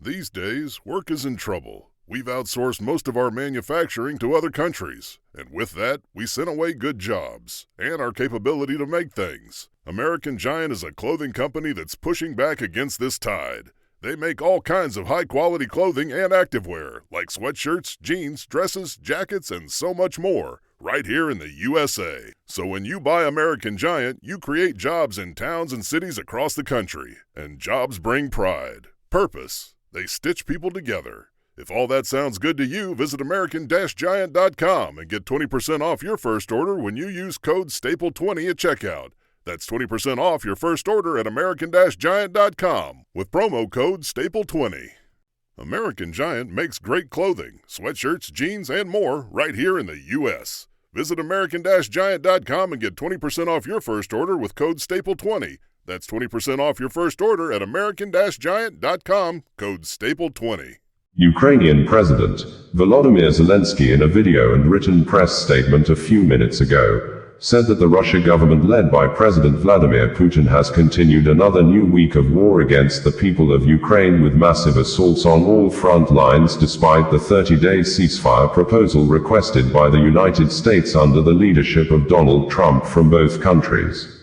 These days, work is in trouble. We've outsourced most of our manufacturing to other countries, and with that, we sent away good jobs and our capability to make things. American Giant is a clothing company that's pushing back against this tide. They make all kinds of high-quality clothing and activewear, like sweatshirts, jeans, dresses, jackets, and so much more, right here in the USA. So when you buy American Giant, you create jobs in towns and cities across the country. And jobs bring pride, purpose. They stitch people together. If all that sounds good to you, visit American-Giant.com and get 20% off your first order when you use code STAPLE20 at checkout. That's 20% off your first order at American-Giant.com with promo code STAPLE20. American Giant makes great clothing, sweatshirts, jeans, and more right here in the U.S. Visit American-Giant.com and get 20% off your first order with code STAPLE20. That's 20% off your first order at American-Giant.com, code STAPLE20. Ukrainian President Volodymyr Zelenskyy, in a video and written press statement a few minutes ago, said that the Russia government led by President Vladimir Putin has continued another new week of war against the people of Ukraine with massive assaults on all front lines despite the 30-day ceasefire proposal requested by the United States under the leadership of Donald Trump from both countries.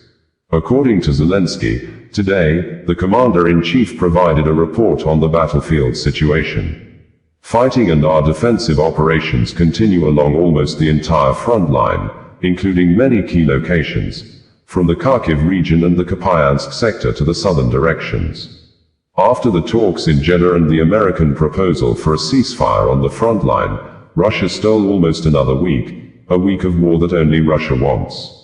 According to Zelenskyy, today, the commander-in-chief provided a report on the battlefield situation. Fighting and our defensive operations continue along almost the entire front line, including many key locations, from the Kharkiv region and the Kupiansk sector to the southern directions. After the talks in Jeddah and the American proposal for a ceasefire on the front line, Russia stole almost another week, a week of war that only Russia wants.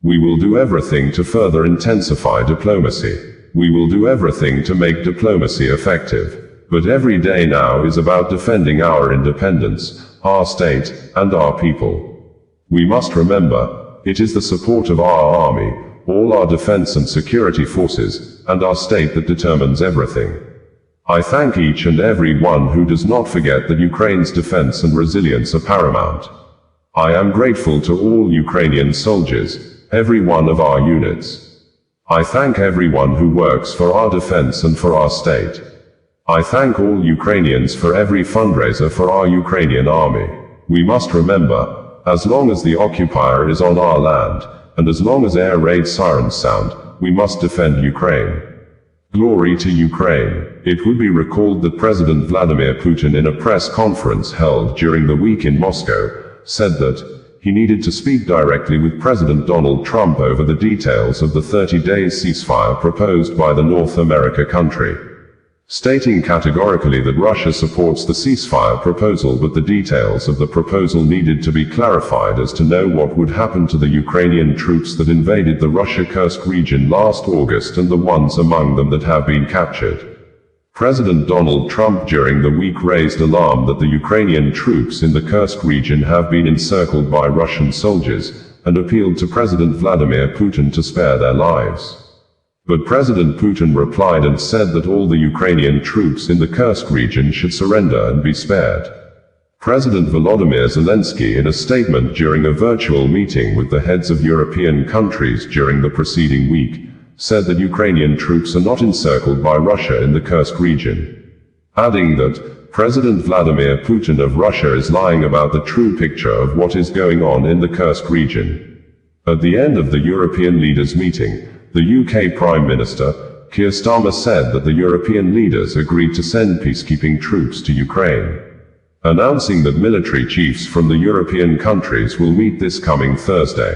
We will do everything to further intensify diplomacy. We will do everything to make diplomacy effective. But every day now is about defending our independence, our state, and our people. We must remember, it is the support of our army, all our defense and security forces, and our state that determines everything. I thank each and every one who does not forget that Ukraine's defense and resilience are paramount. I am grateful to all Ukrainian soldiers, every one of our units. I thank everyone who works for our defense and for our state. I thank all Ukrainians for every fundraiser for our Ukrainian army. We must remember, as long as the occupier is on our land, and as long as air raid sirens sound, we must defend Ukraine. Glory to Ukraine. It would be recalled that President Vladimir Putin, in a press conference held during the week in Moscow, said that he needed to speak directly with President Donald Trump over the details of the 30-day ceasefire proposed by the North America country, stating categorically that Russia supports the ceasefire proposal, but the details of the proposal needed to be clarified as to know what would happen to the Ukrainian troops that invaded the Russia-Kursk region last August and the ones among them that have been captured. President Donald Trump during the week raised alarm that the Ukrainian troops in the Kursk region have been encircled by Russian soldiers, and appealed to President Vladimir Putin to spare their lives. But President Putin replied and said that all the Ukrainian troops in the Kursk region should surrender and be spared. President Volodymyr Zelenskyy, in a statement during a virtual meeting with the heads of European countries during the preceding week, said that Ukrainian troops are not encircled by Russia in the Kursk region, adding that President Vladimir Putin of Russia is lying about the true picture of what is going on in the Kursk region. At the end of the European leaders' meeting, the UK Prime Minister, Keir Starmer, said that the European leaders agreed to send peacekeeping troops to Ukraine, announcing that military chiefs from the European countries will meet this coming Thursday.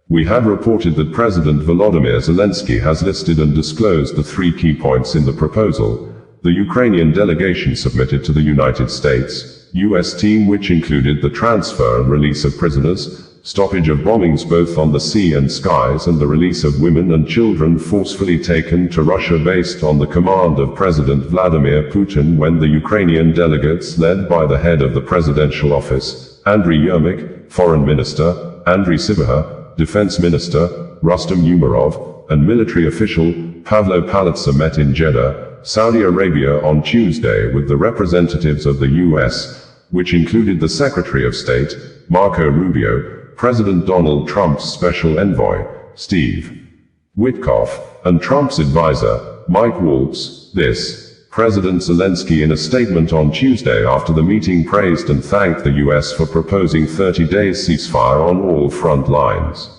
We had reported that President Volodymyr Zelenskyy has listed and disclosed the 3 key points in the proposal the Ukrainian delegation submitted to the United States, US team, which included the transfer and release of prisoners, stoppage of bombings both on the sea and skies, and the release of women and children forcefully taken to Russia based on the command of President Vladimir Putin, when the Ukrainian delegates, led by the head of the presidential office, Andriy Yermak, Foreign Minister, Andriy Sybiha, Defense Minister, Rustem Umerov, and military official, Pavlo Palitsa, met in Jeddah, Saudi Arabia on Tuesday with the representatives of the US, which included the Secretary of State, Marco Rubio, President Donald Trump's special envoy, Steve Witkoff, and Trump's advisor, Mike Waltz. This President Zelenskyy in a statement on Tuesday after the meeting praised and thanked the US for proposing 30-day ceasefire on all front lines.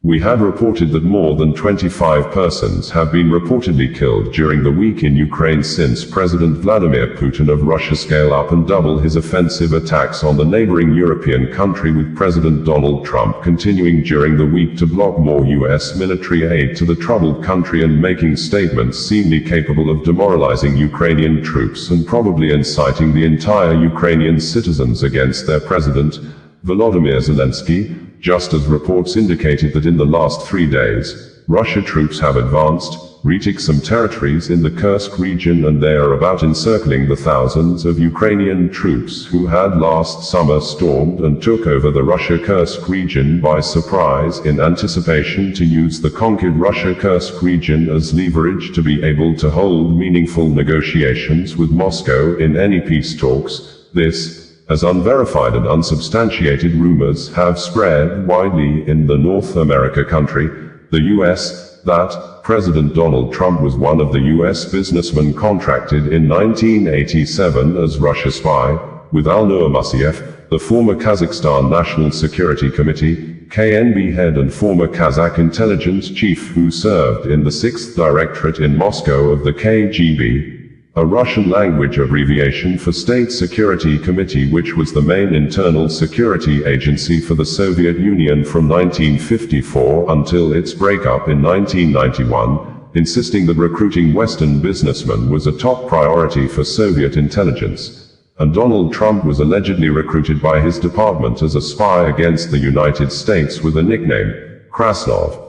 We have reported that more than 25 persons have been reportedly killed during the week in Ukraine since President Vladimir Putin of Russia scale up and double his offensive attacks on the neighboring European country, with President Donald Trump continuing during the week to block more US military aid to the troubled country and making statements seemingly capable of demoralizing Ukrainian troops and probably inciting the entire Ukrainian citizens against their president, Volodymyr Zelenskyy, just as reports indicated that in the last 3 days, Russian troops have advanced, retook some territories in the Kursk region, and they are about encircling the thousands of Ukrainian troops who had last summer stormed and took over the Russia-Kursk region by surprise in anticipation to use the conquered Russia-Kursk region as leverage to be able to hold meaningful negotiations with Moscow in any peace talks. This, as unverified and unsubstantiated rumors have spread widely in the North America country, the US, that President Donald Trump was one of the US businessmen contracted in 1987 as Russia spy, with Alnur Musiev, the former Kazakhstan National Security Committee, KNB head and former Kazakh intelligence chief who served in the 6th Directorate in Moscow of the KGB, a Russian-language abbreviation for State Security Committee, which was the main internal security agency for the Soviet Union from 1954 until its breakup in 1991, insisting that recruiting Western businessmen was a top priority for Soviet intelligence. And Donald Trump was allegedly recruited by his department as a spy against the United States with a nickname, Krasnov.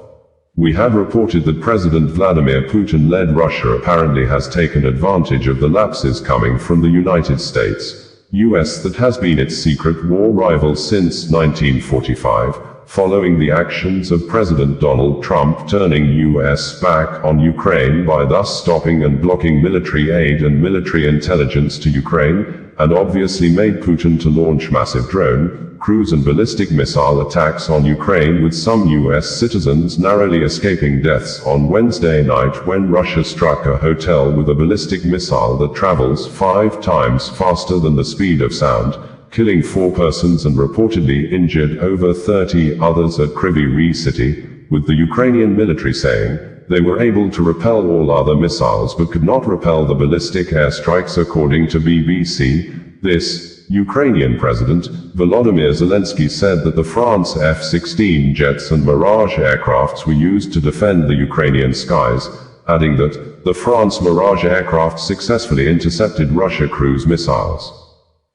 We have reported that President Vladimir Putin-led Russia apparently has taken advantage of the lapses coming from the United States, US, that has been its secret war rival since 1945, following the actions of President Donald Trump turning US back on Ukraine by thus stopping and blocking military aid and military intelligence to Ukraine, and obviously made Putin to launch massive drone, cruise and ballistic missile attacks on Ukraine, with some US citizens narrowly escaping deaths on Wednesday night when Russia struck a hotel with a ballistic missile that travels 5 times faster than the speed of sound, killing 4 persons and reportedly injured over 30 others at Kryvyi Rih city, with the Ukrainian military saying they were able to repel all other missiles but could not repel the ballistic airstrikes, according to BBC. This Ukrainian President Volodymyr Zelenskyy said that the France F-16 jets and Mirage aircrafts were used to defend the Ukrainian skies, adding that the France Mirage aircraft successfully intercepted Russia cruise missiles.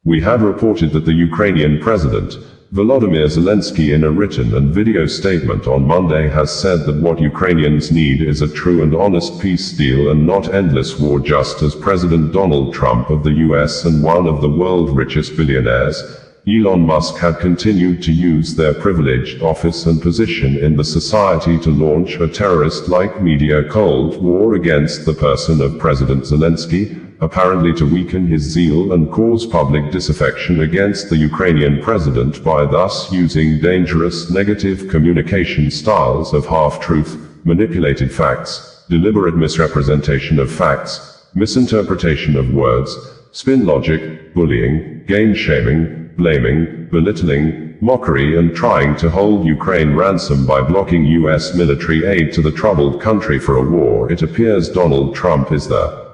We have reported that the Ukrainian President Volodymyr Zelenskyy, in a written and video statement on Monday, has said that what Ukrainians need is a true and honest peace deal and not endless war, just as President Donald Trump of the US and one of the world's richest billionaires, Elon Musk, had continued to use their privileged office and position in the society to launch a terrorist-like media Cold War against the person of President Zelenskyy, apparently to weaken his zeal and cause public disaffection against the Ukrainian president by thus using dangerous negative communication styles of half-truth, manipulated facts, deliberate misrepresentation of facts, misinterpretation of words, spin logic, bullying, game-shaming, blaming, belittling, mockery, and trying to hold Ukraine ransom by blocking US military aid to the troubled country for a war. It appears Donald Trump is the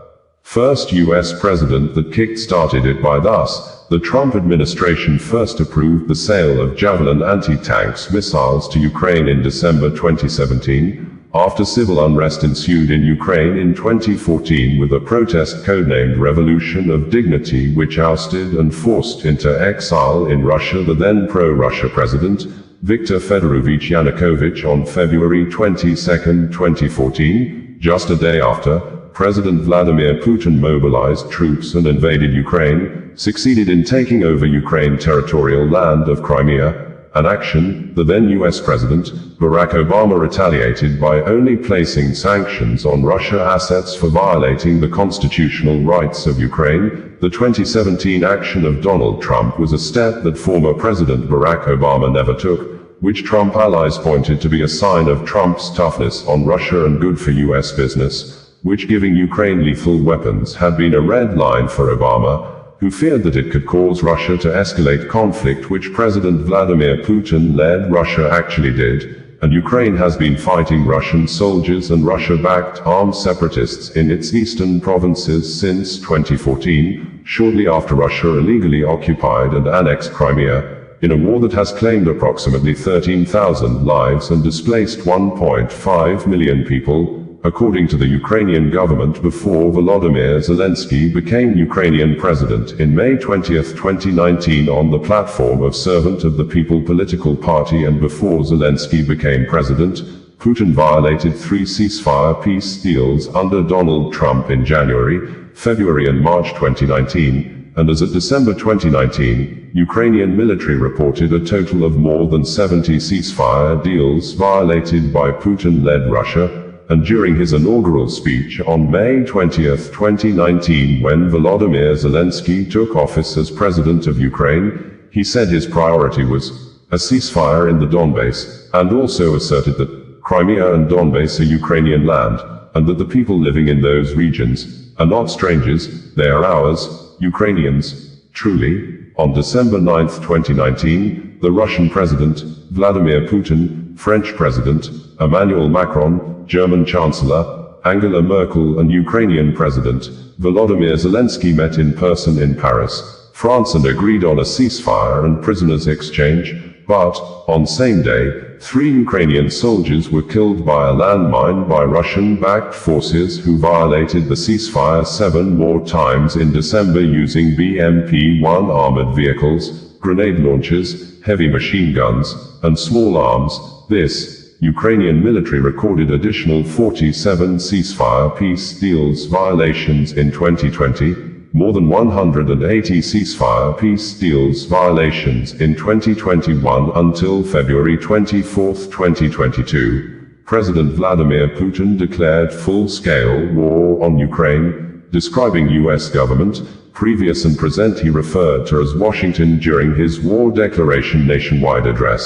first US president that kick-started it by thus. The Trump administration first approved the sale of Javelin anti-tanks missiles to Ukraine in December 2017, after civil unrest ensued in Ukraine in 2014 with a protest codenamed Revolution of Dignity, which ousted and forced into exile in Russia the then pro-Russia president, Viktor Fedorovich Yanukovych, on February 22, 2014, just a day after President Vladimir Putin mobilized troops and invaded Ukraine, succeeded in taking over Ukraine territorial land of Crimea, an action the then US President Barack Obama retaliated by only placing sanctions on Russia assets for violating the constitutional rights of Ukraine. The 2017 action of Donald Trump was a step that former President Barack Obama never took, which Trump allies pointed to be a sign of Trump's toughness on Russia and good for US business. which giving Ukraine lethal weapons had been a red line for Obama, who feared that it could cause Russia to escalate conflict, which President Vladimir Putin-led Russia actually did, and Ukraine has been fighting Russian soldiers and Russia-backed armed separatists in its eastern provinces since 2014, shortly after Russia illegally occupied and annexed Crimea, in a war that has claimed approximately 13,000 lives and displaced 1.5 million people, according to the Ukrainian government before Volodymyr Zelenskyy became Ukrainian president in May 20, 2019 on the platform of Servant of the People political party, and before Zelenskyy became president, Putin violated 3 ceasefire peace deals under Donald Trump in January, February and March 2019, and as of December 2019, Ukrainian military reported a total of more than 70 ceasefire deals violated by Putin-led Russia. And during his inaugural speech on May 20, 2019, when Volodymyr Zelenskyy took office as president of Ukraine, he said his priority was a ceasefire in the Donbass, and also asserted that Crimea and Donbass are Ukrainian land, and that the people living in those regions are not strangers, they are ours, Ukrainians, truly. On December 9, 2019, the Russian President, Vladimir Putin, French President, Emmanuel Macron, German Chancellor, Angela Merkel and Ukrainian President, Volodymyr Zelenskyy met in person in Paris, France, and agreed on a ceasefire and prisoners exchange, but, on same day, 3 Ukrainian soldiers were killed by a landmine by Russian-backed forces who violated the ceasefire 7 more times in December using BMP-1 armored vehicles, grenade launchers, heavy machine guns, and small arms. This Ukrainian military recorded additional 47 ceasefire peace deals violations in 2020, more than 180 ceasefire peace deals violations in 2021 until February 24, 2022. President Vladimir Putin declared full-scale war on Ukraine, describing U.S. government, previous and present he referred to as Washington during his war declaration nationwide address,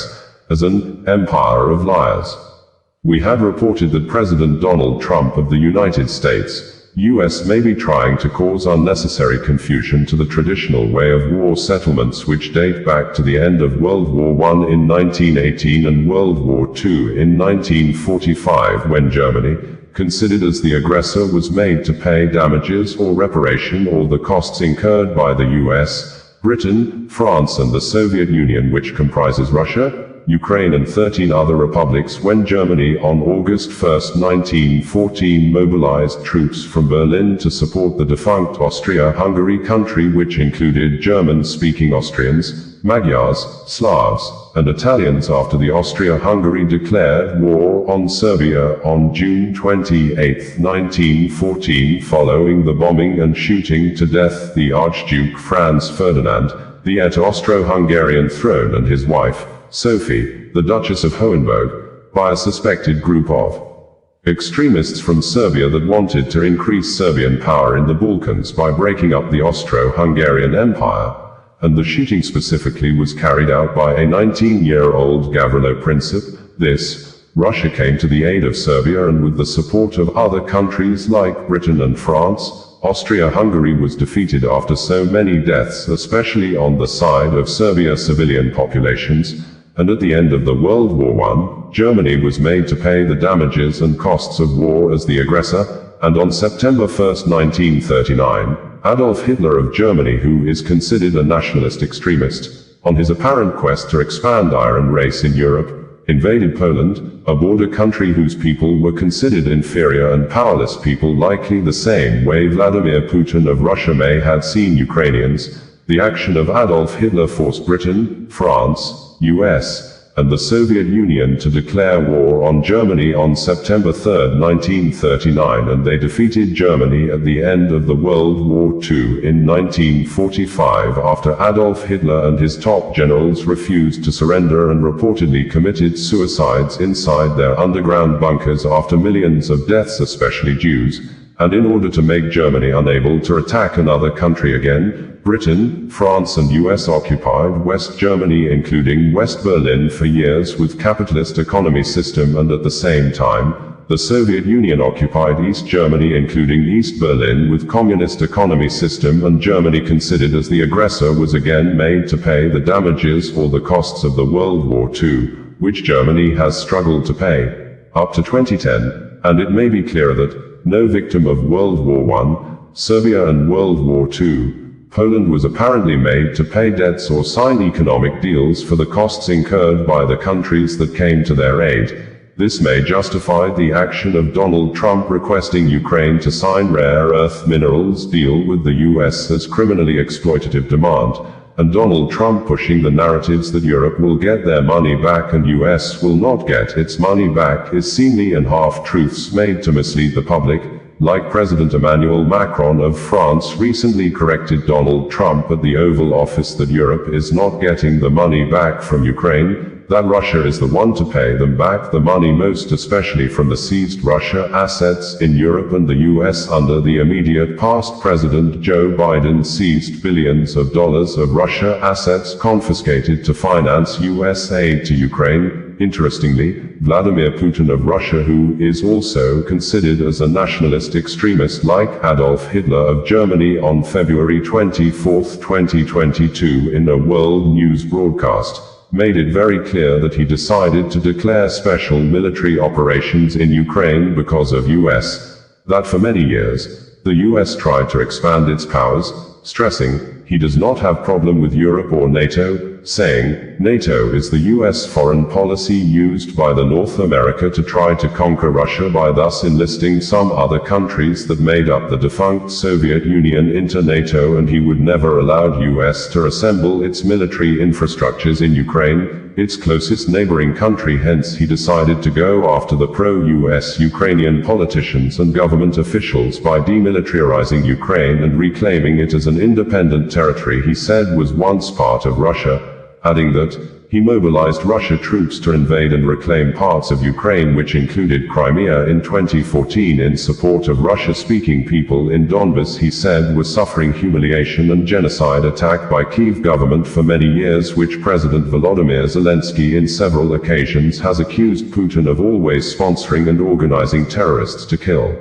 as an empire of liars. We had reported that President Donald Trump of the United States, U.S. may be trying to cause unnecessary confusion to the traditional way of war settlements which date back to the end of World War I in 1918 and World War II in 1945, when Germany, considered as the aggressor, was made to pay damages or reparation or the costs incurred by the U.S., Britain, France and the Soviet Union, which comprises Russia, Ukraine and 13 other republics, when Germany on August 1, 1914 mobilized troops from Berlin to support the defunct Austria-Hungary country, which included German-speaking Austrians, Magyars, Slavs, and Italians, after the Austria-Hungary declared war on Serbia on June 28, 1914, following the bombing and shooting to death the Archduke Franz Ferdinand, the heir to Austro-Hungarian throne, and his wife, Sophie, the Duchess of Hohenberg, by a suspected group of extremists from Serbia that wanted to increase Serbian power in the Balkans by breaking up the Austro-Hungarian Empire, and the shooting specifically was carried out by a 19-year-old Gavrilo Princip. Russia came to the aid of Serbia, and with the support of other countries like Britain and France, Austria-Hungary was defeated after so many deaths, especially on the side of Serbia civilian populations, and at the end of the World War I, Germany was made to pay the damages and costs of war as the aggressor, and on September 1, 1939, Adolf Hitler of Germany, who is considered a nationalist extremist, on his apparent quest to expand Aryan race in Europe, invaded Poland, a border country whose people were considered inferior and powerless people, likely the same way Vladimir Putin of Russia may have seen Ukrainians. The action of Adolf Hitler forced Britain, France, US, and the Soviet Union to declare war on Germany on September 3, 1939, and they defeated Germany at the end of the World War II in 1945 after Adolf Hitler and his top generals refused to surrender and reportedly committed suicides inside their underground bunkers after millions of deaths, especially Jews, and in order to make Germany unable to attack another country again. Britain, France and US occupied West Germany, including West Berlin, for years with capitalist economy system, and at the same time, the Soviet Union occupied East Germany, including East Berlin, with communist economy system, and Germany, considered as the aggressor, was again made to pay the damages or the costs of the World War II, which Germany has struggled to pay up to 2010, and it may be clear that no victim of World War I, Serbia and World War II, Poland was apparently made to pay debts or sign economic deals for the costs incurred by the countries that came to their aid. This may justify the action of Donald Trump requesting Ukraine to sign rare earth minerals deal with the US as criminally exploitative demand, and Donald Trump pushing the narratives that Europe will get their money back and US will not get its money back is seemly and half-truths made to mislead the public, like President Emmanuel Macron of France recently corrected Donald Trump at the Oval Office that Europe is not getting the money back from Ukraine, that Russia is the one to pay them back the money, most especially from the seized Russia assets in Europe and the US under the immediate past. President Joe Biden seized billions of dollars of Russia assets confiscated to finance US aid to Ukraine. Interestingly, Vladimir Putin of Russia, who is also considered as a nationalist extremist like Adolf Hitler of Germany, on February 24, 2022, in a world news broadcast, made it very clear that he decided to declare special military operations in Ukraine because of US. That for many years, the US tried to expand its powers, stressing, he does not have problem with Europe or NATO, saying, NATO is the US foreign policy used by the North America to try to conquer Russia by thus enlisting some other countries that made up the defunct Soviet Union into NATO, and he would never allow US to assemble its military infrastructures in Ukraine, its closest neighboring country. Hence he decided to go after the pro-US Ukrainian politicians and government officials by demilitarizing Ukraine and reclaiming it as an independent territory he said was once part of Russia, adding that he mobilized Russia troops to invade and reclaim parts of Ukraine, which included Crimea, in 2014 in support of Russia-speaking people in Donbas he said were suffering humiliation and genocide attack by Kyiv government for many years, which President Volodymyr Zelenskyy in several occasions has accused Putin of always sponsoring and organizing terrorists to kill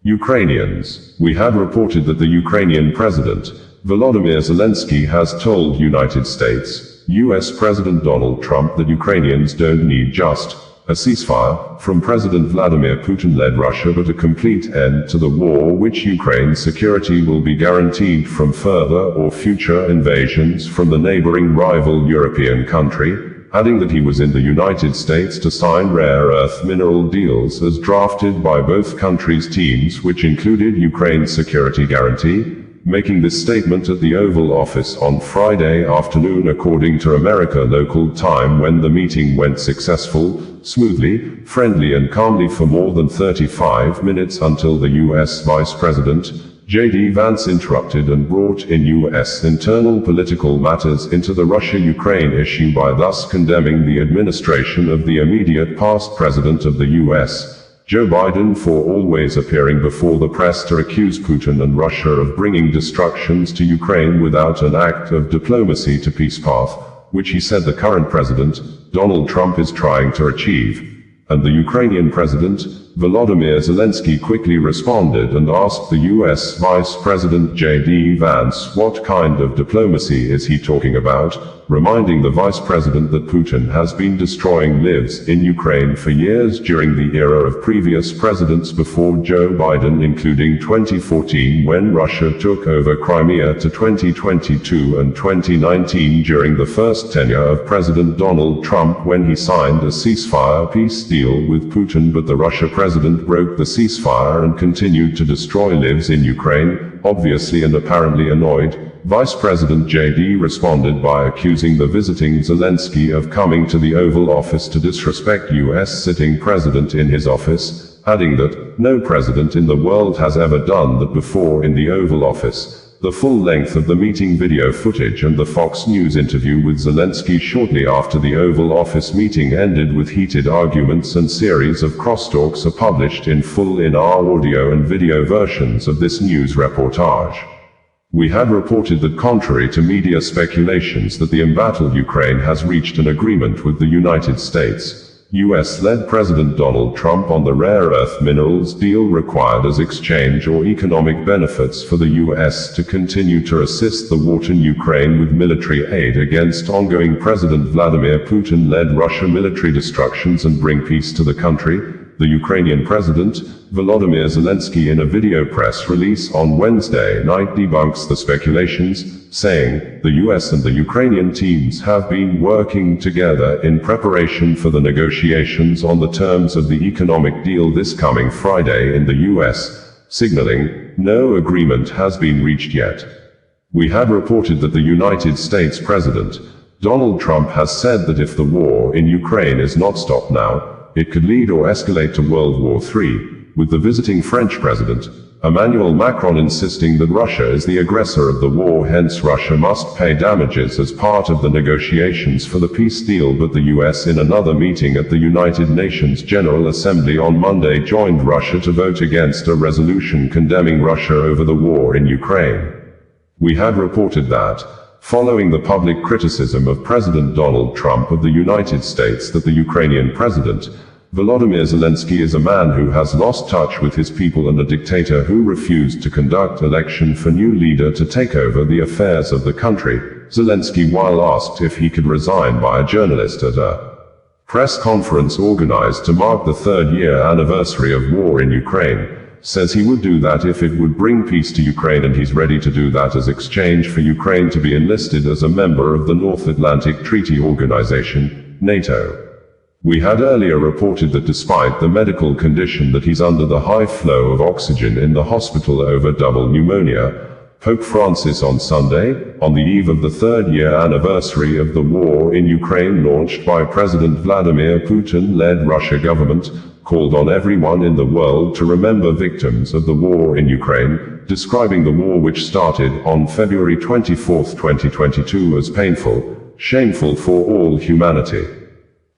Ukrainians. We had reported that the Ukrainian President, Volodymyr Zelenskyy, has told United States, US President Donald Trump that Ukrainians don't need just a ceasefire from President Vladimir Putin-led Russia, but a complete end to the war, which Ukraine's security will be guaranteed from further or future invasions from the neighboring rival European country, adding that he was in the United States to sign rare earth mineral deals as drafted by both countries' teams, which included Ukraine's security guarantee, making this statement at the Oval Office on Friday afternoon according to America local time, when the meeting went smoothly, friendly and calmly for more than 35 minutes until the US Vice President, J.D. Vance, interrupted and brought in U.S. internal political matters into the Russia-Ukraine issue by thus condemning the administration of the immediate past President of the U.S., Joe Biden, for always appearing before the press to accuse Putin and Russia of bringing destructions to Ukraine without an act of diplomacy to peace path, which he said the current president, Donald Trump, is trying to achieve. And the Ukrainian President, Volodymyr Zelenskyy, quickly responded and asked the US Vice President J.D. Vance what kind of diplomacy is he talking about, reminding the Vice President that Putin has been destroying lives in Ukraine for years during the era of previous presidents before Joe Biden, including 2014 when Russia took over Crimea, to 2022 and 2019 during the first tenure of President Donald Trump, when he signed a ceasefire peace deal with Putin, but the Russia president broke the ceasefire and continued to destroy lives in Ukraine. Obviously and apparently annoyed, Vice President J.D. responded by accusing the visiting Zelenskyy of coming to the Oval Office to disrespect U.S. sitting president in his office, adding that no president in the world has ever done that before in the Oval Office. The full length of the meeting video footage and the Fox News interview with Zelenskyy shortly after the Oval Office meeting ended with heated arguments, and series of crosstalks are published in full in our audio and video versions of this news reportage. We had reported that, contrary to media speculations, that the embattled Ukraine has reached an agreement with the United States. US-led President Donald Trump on the rare earth minerals deal required as exchange or economic benefits for the US to continue to assist the war-torn Ukraine with military aid against ongoing President Vladimir Putin-led Russia military destructions and bring peace to the country. The Ukrainian President, Volodymyr Zelenskyy, in a video press release on Wednesday night debunks the speculations, saying, "The US and the Ukrainian teams have been working together in preparation for the negotiations on the terms of the economic deal this coming Friday in the US, signaling, no agreement has been reached yet." We had reported that the United States President, Donald Trump, has said that if the war in Ukraine is not stopped now, it could lead or escalate to World War III, with the visiting French President, Emmanuel Macron, insisting that Russia is the aggressor of the war, hence Russia must pay damages as part of the negotiations for the peace deal. But the US, in another meeting at the United Nations General Assembly on Monday, joined Russia to vote against a resolution condemning Russia over the war in Ukraine. We had reported that, following the public criticism of President Donald Trump of the United States that the Ukrainian President, Volodymyr Zelenskyy, is a man who has lost touch with his people and a dictator who refused to conduct election for new leader to take over the affairs of the country, Zelenskyy, while asked if he could resign by a journalist at a press conference organized to mark the third-year anniversary of war in Ukraine, says he would do that if it would bring peace to Ukraine, and he's ready to do that as exchange for Ukraine to be enlisted as a member of the North Atlantic Treaty Organization, NATO. We had earlier reported that despite the medical condition that he's under, the high flow of oxygen in the hospital over double pneumonia, Pope Francis on Sunday, on the eve of the third-year anniversary of the war in Ukraine launched by President Vladimir Putin-led Russia government, called on everyone in the world to remember victims of the war in Ukraine, describing the war, which started on February 24, 2022, as painful, shameful for all humanity.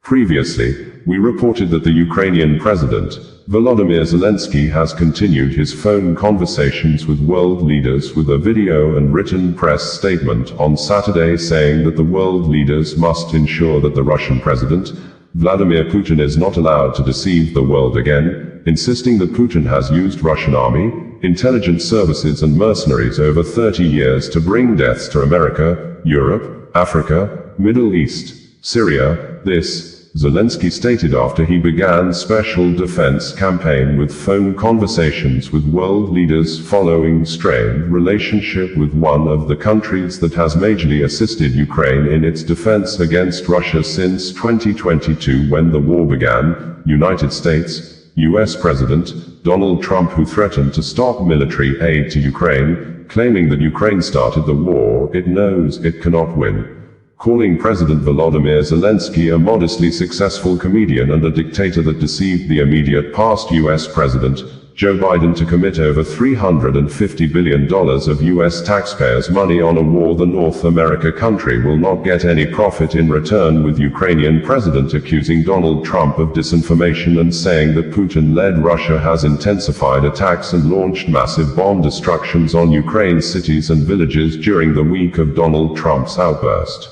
Previously, we reported that the Ukrainian President, Volodymyr Zelenskyy, has continued his phone conversations with world leaders with a video and written press statement on Saturday saying that the world leaders must ensure that the Russian President, Vladimir Putin, is not allowed to deceive the world again, insisting that Putin has used Russian army, intelligence services and mercenaries over 30 years to bring deaths to America, Europe, Africa, Middle East, Syria. This, Zelenskyy stated after he began special defense campaign with phone conversations with world leaders following strained relationship with one of the countries that has majorly assisted Ukraine in its defense against Russia since 2022 when the war began, United States, US President Donald Trump, who threatened to stop military aid to Ukraine, claiming that Ukraine started the war it knows it cannot win, calling President Volodymyr Zelenskyy a modestly successful comedian and a dictator that deceived the immediate past US President, Joe Biden, to commit over $350 billion of US taxpayers' money on a war the North America country will not get any profit in return, with Ukrainian President accusing Donald Trump of disinformation and saying that Putin-led Russia has intensified attacks and launched massive bomb destructions on Ukraine's cities and villages during the week of Donald Trump's outburst.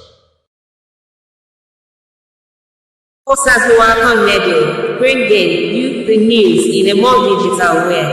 Bringing you the news in a more digital way.